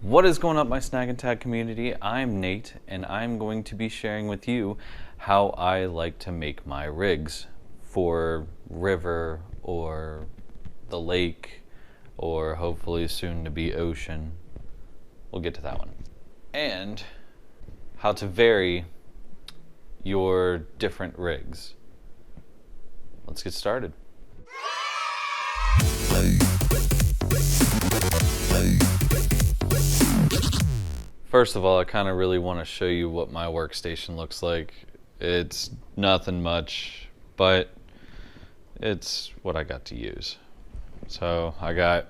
What is going up, my Snag and Tag community? I'm Nate, and I'm going to be sharing with you how I like to make my rigs for river or the lake or hopefully soon to be ocean. We'll get to that one. And how to vary your different rigs. Let's get started. First of all, I kind of really want to show you what my workstation looks like. It's nothing much, but it's what I got to use. So I got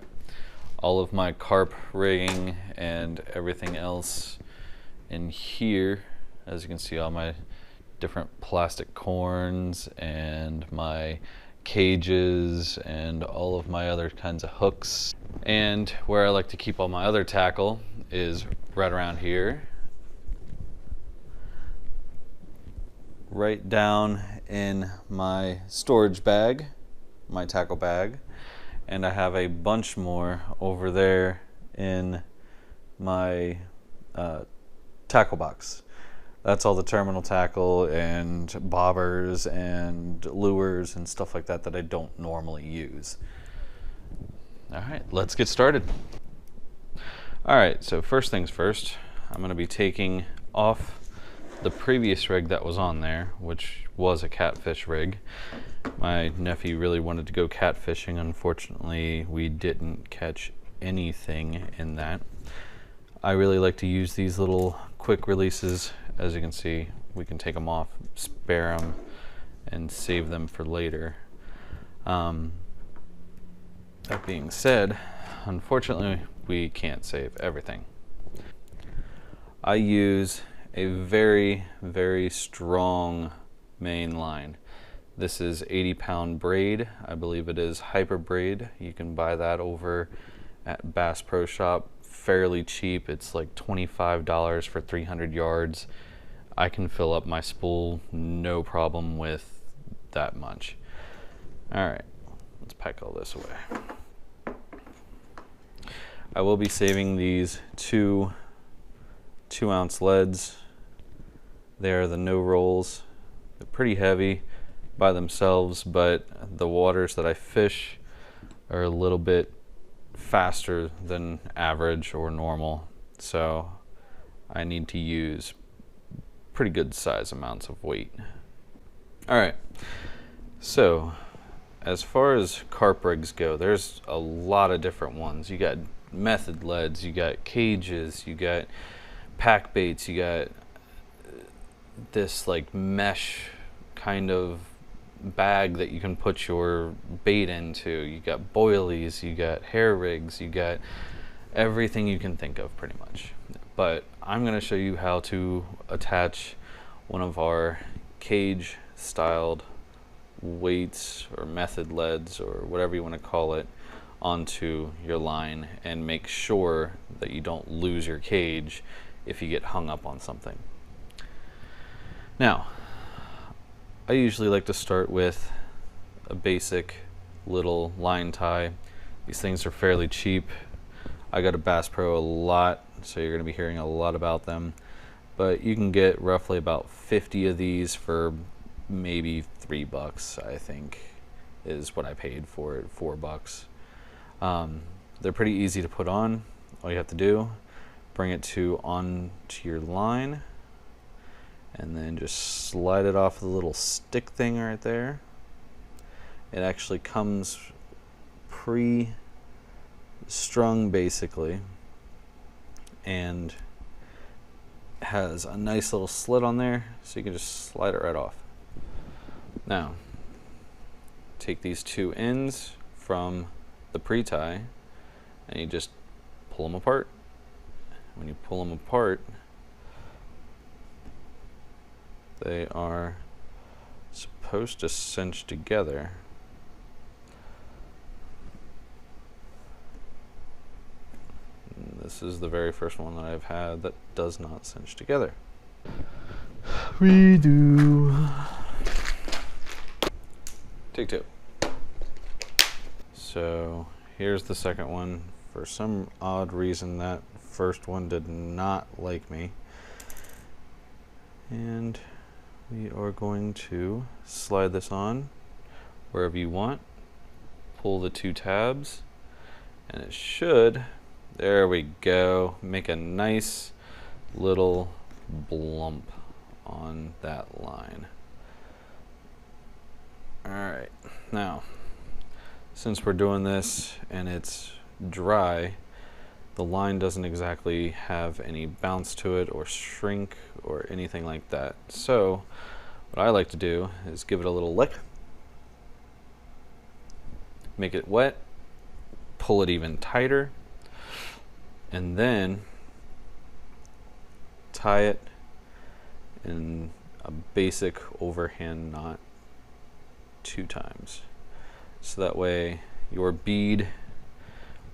all of my carp rigging and everything else in here. As you can see, all my different plastic corns and my cages and all of my other kinds of hooks. And where I like to keep all my other tackle is right around here, right down in my storage bag, my tackle bag, and I have a bunch more over there in my tackle box. That's all the terminal tackle and bobbers and lures and stuff like that that I don't normally use. All right, let's get started. All right, so first things first, I'm going to be taking off the previous rig that was on there, which was a catfish rig. My nephew really wanted to go catfishing. Unfortunately, we didn't catch anything in that. I really like to use these little quick releases. As you can see, we can take them off, spare them, and save them for later. That being said, unfortunately, we can't save everything. I use a very, very strong main line. This is 80-pound braid. I believe it is Hyper Braid. You can buy that over at Bass Pro Shop. Fairly cheap. It's like $25 for 300 yards. I can fill up my spool no problem with that much. All right, let's pack all this away. I will be saving these two 2-ounce leads. They are the no rolls. They're pretty heavy by themselves, but the waters that I fish are a little bit faster than average or normal, so I need to use pretty good size amounts of weight. All right, so as far as carp rigs go, there's a lot of different ones. You got method leads, you got cages, you got pack baits, you got this like mesh kind of bag that you can put your bait into, you got boilies, you got hair rigs, you got everything you can think of pretty much. But I'm going to show you how to attach one of our cage styled weights or method leads or whatever you want to call it onto your line and make sure that you don't lose your cage if you get hung up on something. Now, I usually like to start with a basic little line tie. These things are fairly cheap. I got a Bass Pro a lot, so you're going to be hearing a lot about them. But you can get roughly about 50 of these for maybe $3, I think, is what I paid for it, $4. They're pretty easy to put on. All you have to do, bring it onto your line, and then just slide it off the little stick thing right there. It actually comes pre-strung basically, and has a nice little slit on there, so you can just slide it right off. Now, take these two ends from the pre-tie and you just pull them apart. When you pull them apart, they are supposed to cinch together. And this is the very first one that I've had that does not cinch together. Redo. Take two. So here's the second one. For some odd reason, that first one did not like me. And we are going to slide this on wherever you want. Pull the 2 tabs, and it should, there we go, make a nice little blump on that line. Alright, now since we're doing this and it's dry, the line doesn't exactly have any bounce to it or shrink or anything like that. So what I like to do is give it a little lick, make it wet, pull it even tighter, and then tie it in a basic overhand knot 2 times. So that way your bead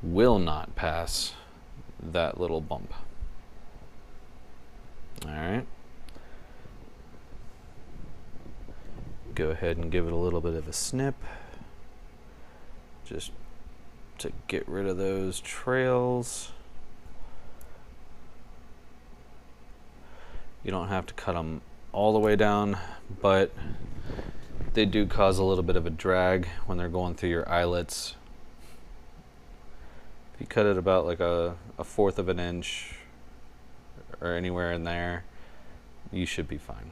will not pass that little bump. Alright. Go ahead and give it a little bit of a snip, just to get rid of those trails. You don't have to cut them all the way down, but they do cause a little bit of a drag when they're going through your eyelets. If you cut it about like a 1/4 of an inch or anywhere in there, you should be fine.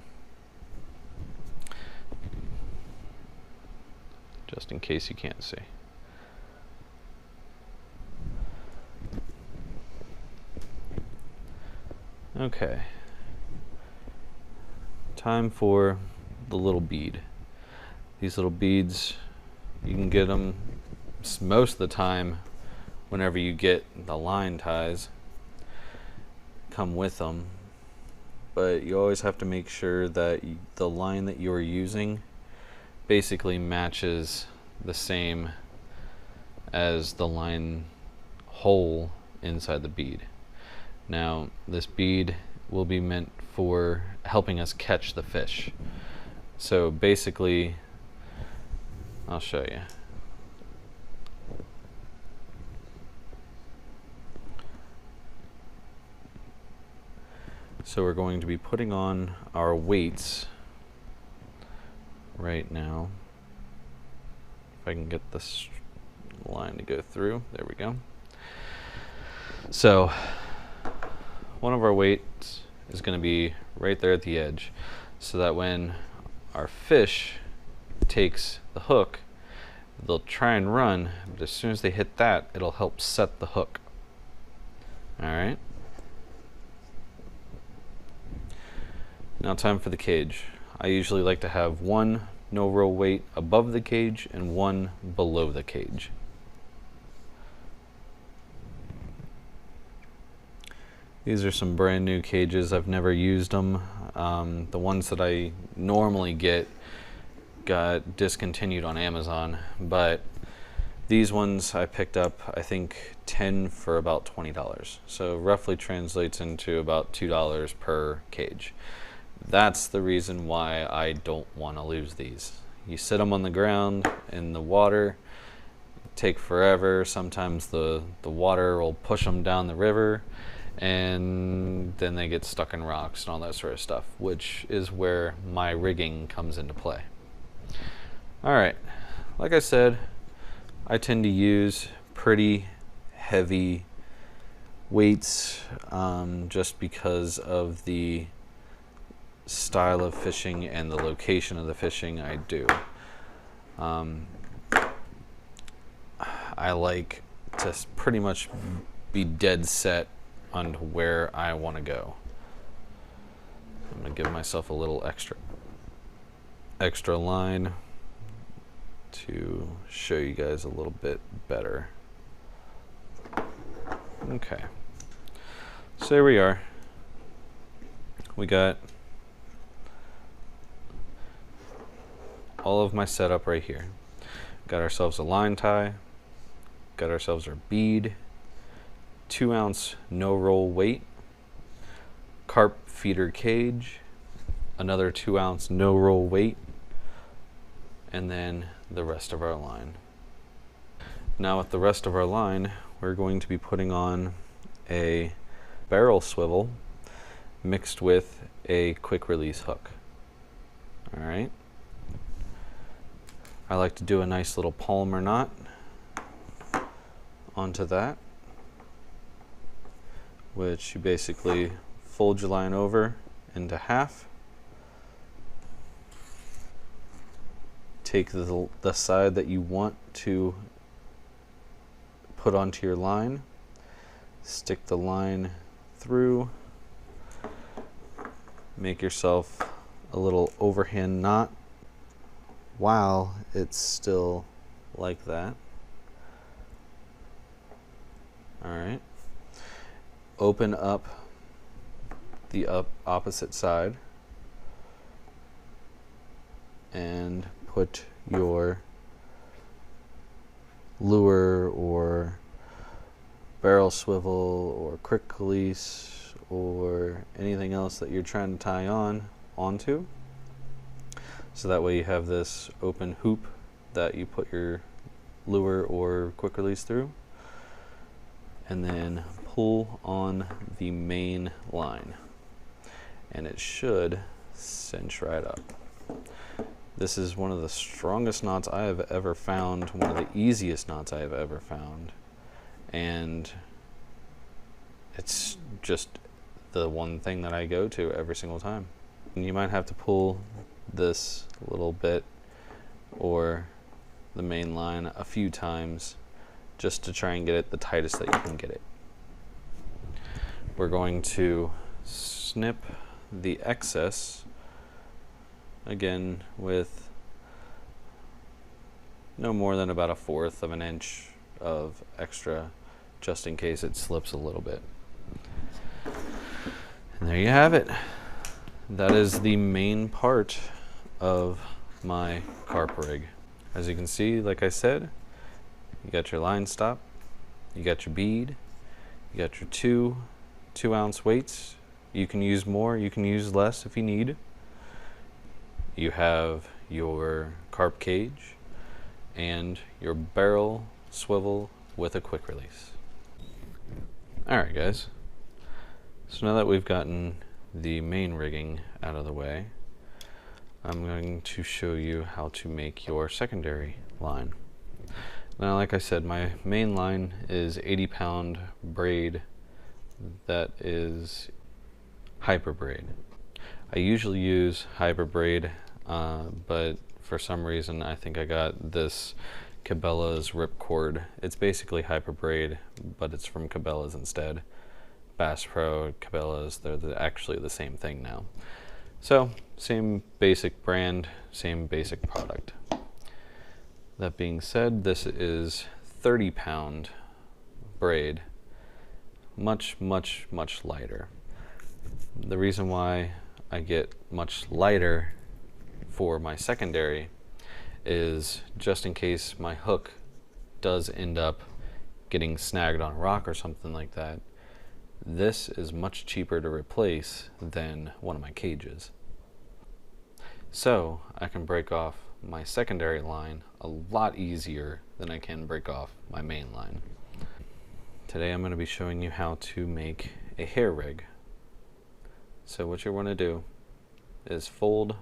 Just in case you can't see. Okay. Time for the little bead. These little beads, you can get them most of the time whenever you get the line ties, come with them, but you always have to make sure that the line that you're using basically matches the same as the line hole inside the bead. Now this bead will be meant for helping us catch the fish. So basically, I'll show you. So we're going to be putting on our weights right now. If I can get this line to go through, there we go. So one of our weights is going to be right there at the edge, so that when our fish takes the hook, they'll try and run, but as soon as they hit that, it'll help set the hook. Alright. Now time for the cage. I usually like to have one no-roll weight above the cage and one below the cage. These are some brand new cages. I've never used them. The ones that I normally get got discontinued on Amazon, but these ones I picked up, I think 10 for about $20. So roughly translates into about $2 per cage. That's the reason why I don't want to lose these. You sit them on the ground in the water, take forever. Sometimes the water will push them down the river, and then they get stuck in rocks and all that sort of stuff, which is where my rigging comes into play. Alright, like I said, I tend to use pretty heavy weights just because of the style of fishing and the location of the fishing I do. I like to pretty much be dead set on where I want to go. I'm going to give myself a little extra line to show you guys a little bit better. Okay, so there we are. We got all of my setup right here. Got ourselves a line tie, got ourselves our bead, 2-ounce no-roll weight, carp feeder cage, another 2-ounce no-roll weight, and then the rest of our line. Now with the rest of our line, we're going to be putting on a barrel swivel mixed with a quick release hook. All right. I like to do a nice little Palmer knot onto that, which you basically fold your line over into half, take the side that you want to put onto your line, stick the line through, make yourself a little overhand knot while it's still like that. All right. Open up the opposite side and put your lure or barrel swivel or quick release or anything else that you're trying to tie onto. So that way you have this open hoop that you put your lure or quick release through, and then pull on the main line, and it should cinch right up. This is one of the strongest knots I have ever found, one of the easiest knots I have ever found, and it's just the one thing that I go to every single time. And you might have to pull this little bit or the main line a few times just to try and get it the tightest that you can get it. We're going to snip the excess again with no more than about 1/4 of an inch of extra, just in case it slips a little bit. And there you have it. That is the main part of my carp rig. As you can see, like I said, you got your line stop, you got your bead, you got your two 2-ounce weights. You can use more, you can use less if you need. You have your carp cage and your barrel swivel with a quick release. Alright guys, so now that we've gotten the main rigging out of the way, I'm going to show you how to make your secondary line. Now, like I said, my main line is 80-pound braid that is hyper braid. I usually use hyper braid, but for some reason I think I got this Cabela's ripcord. It's basically hyper braid, but it's from Cabela's instead. Bass Pro, Cabela's, they're actually the same thing now. So, same basic brand, same basic product. That being said, this is 30-pound braid, much lighter. The reason why I get much lighter for my secondary is just in case my hook does end up getting snagged on a rock or something like that. This is much cheaper to replace than one of my cages. So I can break off my secondary line a lot easier than I can break off my main line. Today I'm going to be showing you how to make a hair rig. So what you want to do is fold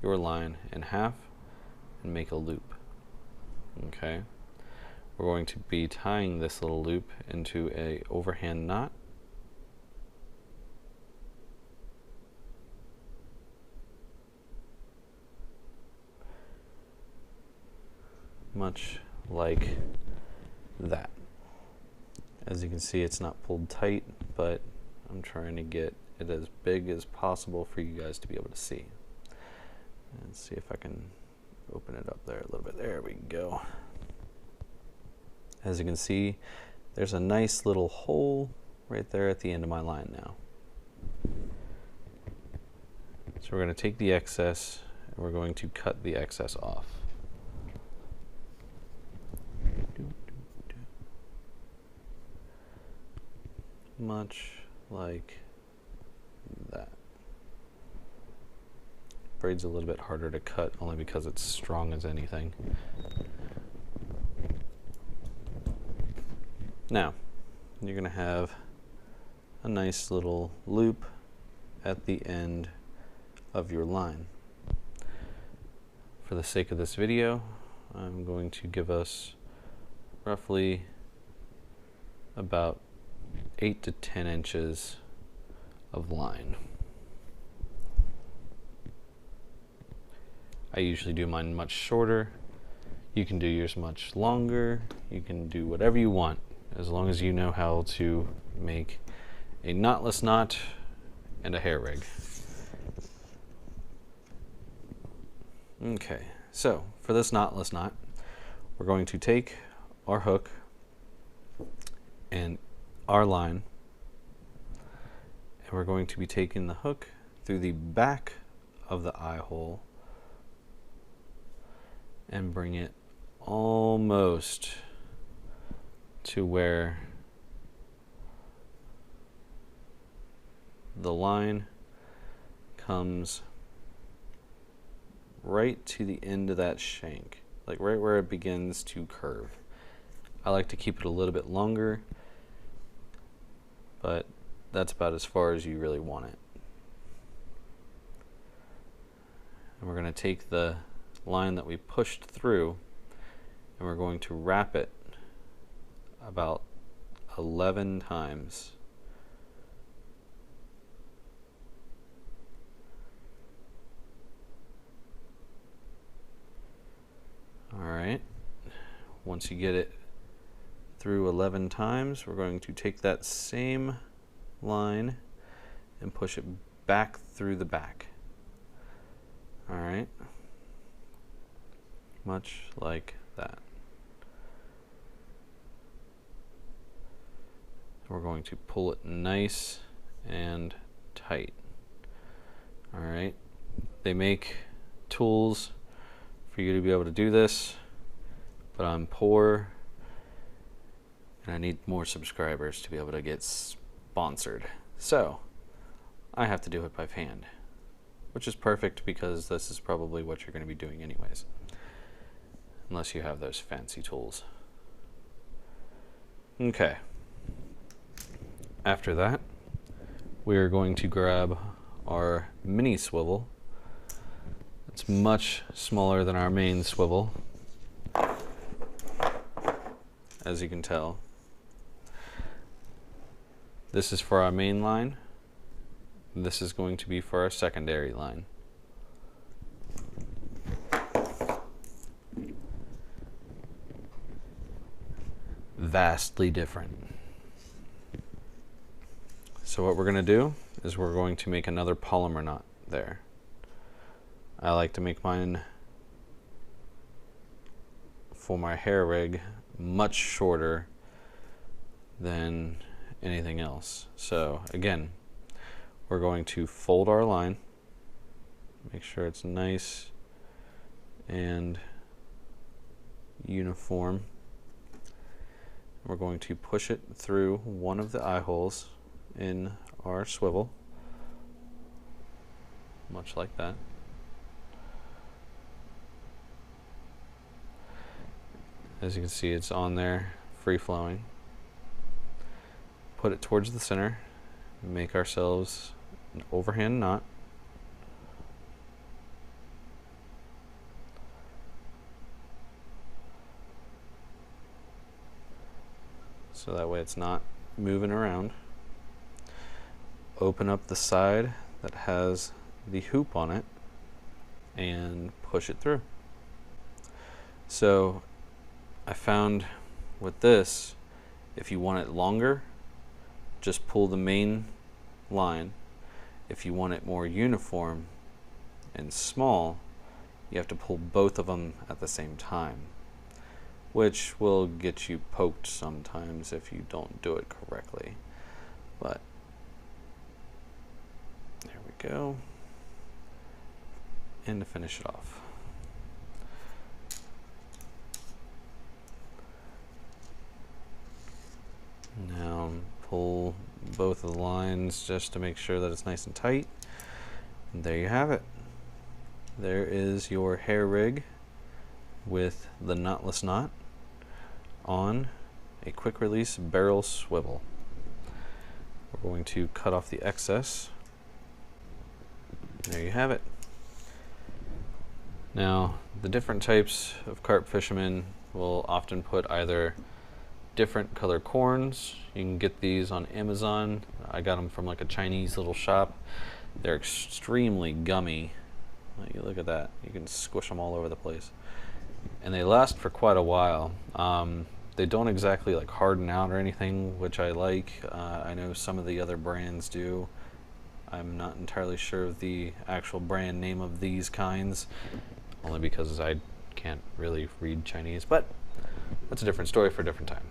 your line in half and make a loop. Okay? We're going to be tying this little loop into a overhand knot. Much like that. As you can see, it's not pulled tight, but I'm trying to get it as big as possible for you guys to be able to see. Let's see if I can open it up there a little bit. There we go. As you can see, there's a nice little hole right there at the end of my line now. So we're going to take the excess and we're going to cut the excess off. Much like that. Braid's a little bit harder to cut only because it's strong as anything. Now, you're going to have a nice little loop at the end of your line. For the sake of this video, I'm going to give us roughly about 8 to 10 inches of line. I usually do mine much shorter. You can do yours much longer. You can do whatever you want, as long as you know how to make a knotless knot and a hair rig. Okay, so for this knotless knot, we're going to take our hook and our line, and we're going to be taking the hook through the back of the eye hole and bring it almost to where the line comes right to the end of that shank, like right where it begins to curve. I like to keep it a little bit longer, but that's about as far as you really want it. And we're going to take the line that we pushed through and we're going to wrap it about 11 times. Alright, once you get it through 11 times, we're going to take that same line and push it back through the back. Alright, much like that. We're going to pull it nice and tight. Alright, they make tools for you to be able to do this, but I'm poor and I need more subscribers to be able to get sponsored. So I have to do it by hand, which is perfect because this is probably what you're going to be doing anyways, unless you have those fancy tools. Okay. After that, we are going to grab our mini swivel. It's much smaller than our main swivel, as you can tell. This is for our main line. This is going to be for our secondary line. Vastly different. So what we're going to do is we're going to make another polymer knot there. I like to make mine for my hair rig much shorter than anything else. So again, we're going to fold our line, make sure it's nice and uniform. We're going to push it through one of the eye holes in our swivel, much like that. As you can see, it's on there, free flowing. Put it towards the center, make ourselves an overhand knot. So that way it's not moving around. Open up the side that has the hoop on it and push it through. So I found with this, if you want it longer, just pull the main line. If you want it more uniform and small, you have to pull both of them at the same time, which will get you poked sometimes if you don't do it correctly. But there we go. And to finish it off, now pull both of the lines just to make sure that it's nice and tight. And there you have it. There is your hair rig with the knotless knot on a quick release barrel swivel. we're going to cut off the excess. There you have it. Now, the different types of carp fishermen will often put either different color corns. You can get these on Amazon. I got them from like a Chinese little shop. They're extremely gummy. Like, look at that. You can squish them all over the place. And they last for quite a while. They don't exactly like harden out or anything, which I like. I know some of the other brands do. I'm not entirely sure of the actual brand name of these kinds, only because I can't really read Chinese, but that's a different story for a different time.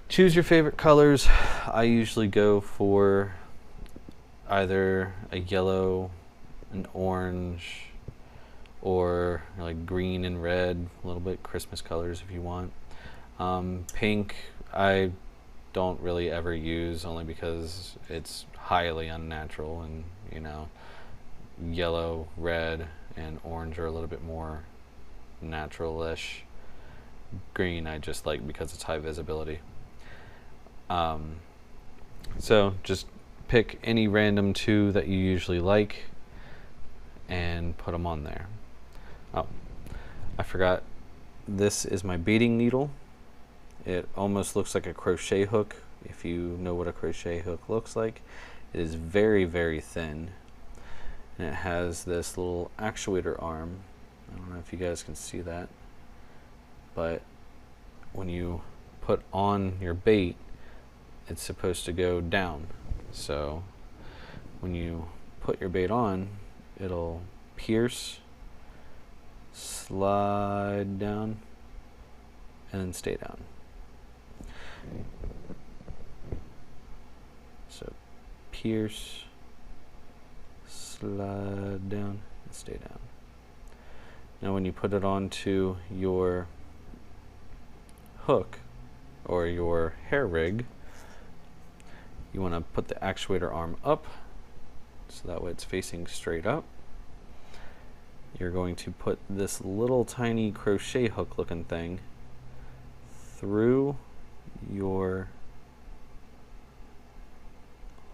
Choose your favorite colors. I usually go for either a yellow, an orange, or like green and red, a little bit Christmas colors if you want. Pink, I don't really ever use, only because it's highly unnatural, and you know, yellow, red, and orange are a little bit more natural-ish. Green I just like because it's high visibility. So just pick any random two that you usually like and put them on there. Oh, I forgot, this is my baiting needle. It almost looks like a crochet hook, if you know what a crochet hook looks like. It is very, very thin, and it has this little actuator arm. I don't know if you guys can see that, but when you put on your bait, it's supposed to go down. So when you put your bait on, it'll pierce, slide down, and then stay down. So pierce, slide down, and stay down. Now when you put it onto your hook or your hair rig, you want to put the actuator arm up, so that way it's facing straight up. You're going to put this little tiny crochet hook looking thing through your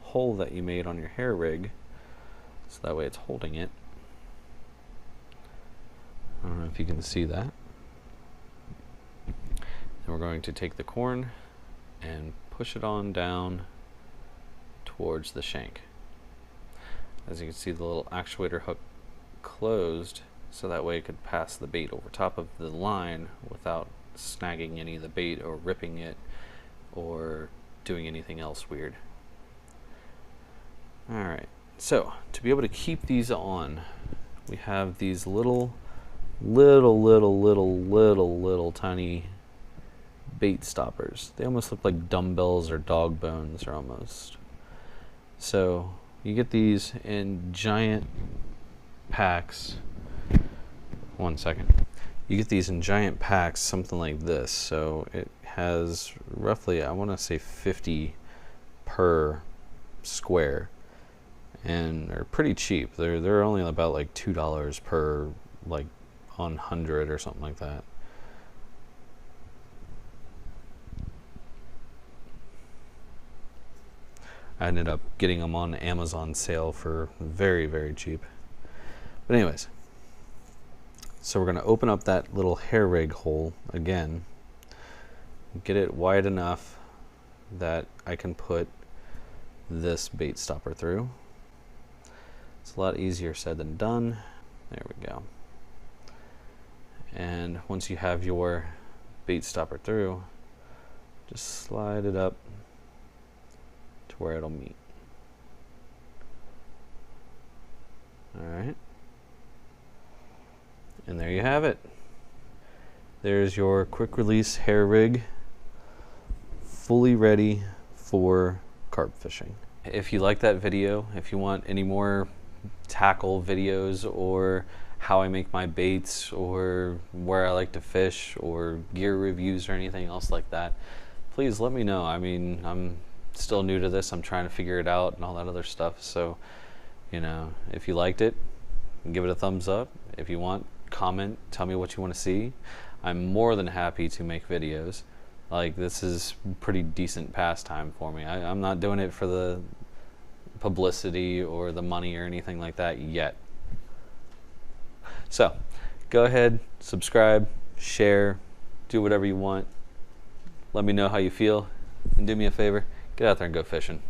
hole that you made on your hair rig, so that way it's holding it. I don't know if you can see that. And we're going to take the corn and push it on down towards the shank. As you can see, the little actuator hook closed, so that way it could pass the bait over top of the line without snagging any of the bait or ripping it or doing anything else weird. Alright, so to be able to keep these on, we have these little tiny bait stoppers. They almost look like dumbbells or dog bones, or almost. So you get these in giant packs. One second. You get these in giant packs, something like this. So it has roughly, I want to say 50 per square, and they're pretty cheap. They're only about like $2 per like 100 or something like that. I ended up getting them on Amazon sale for very, very cheap. But anyways, so we're going to open up that little hair rig hole again, get it wide enough that I can put this bait stopper through. It's a lot easier said than done. There we go. And once you have your bait stopper through, just slide it up to where it'll meet. Alright. And there you have it. There's your quick release hair rig, fully ready for carp fishing. If you like that video, if you want any more tackle videos, or how I make my baits, or where I like to fish, or gear reviews, or anything else like that, please let me know. I mean, I'm still new to this. I'm trying to figure it out and all that other stuff. So, you know, if you liked it, give it a thumbs up. If you want, comment, tell me what you want to see. I'm more than happy to make videos. Like, this is pretty decent pastime for me. I'm not doing it for the publicity or the money or anything like that yet. So go ahead, subscribe, share, do whatever you want. Let me know how you feel, and do me a favor, get out there and go fishing.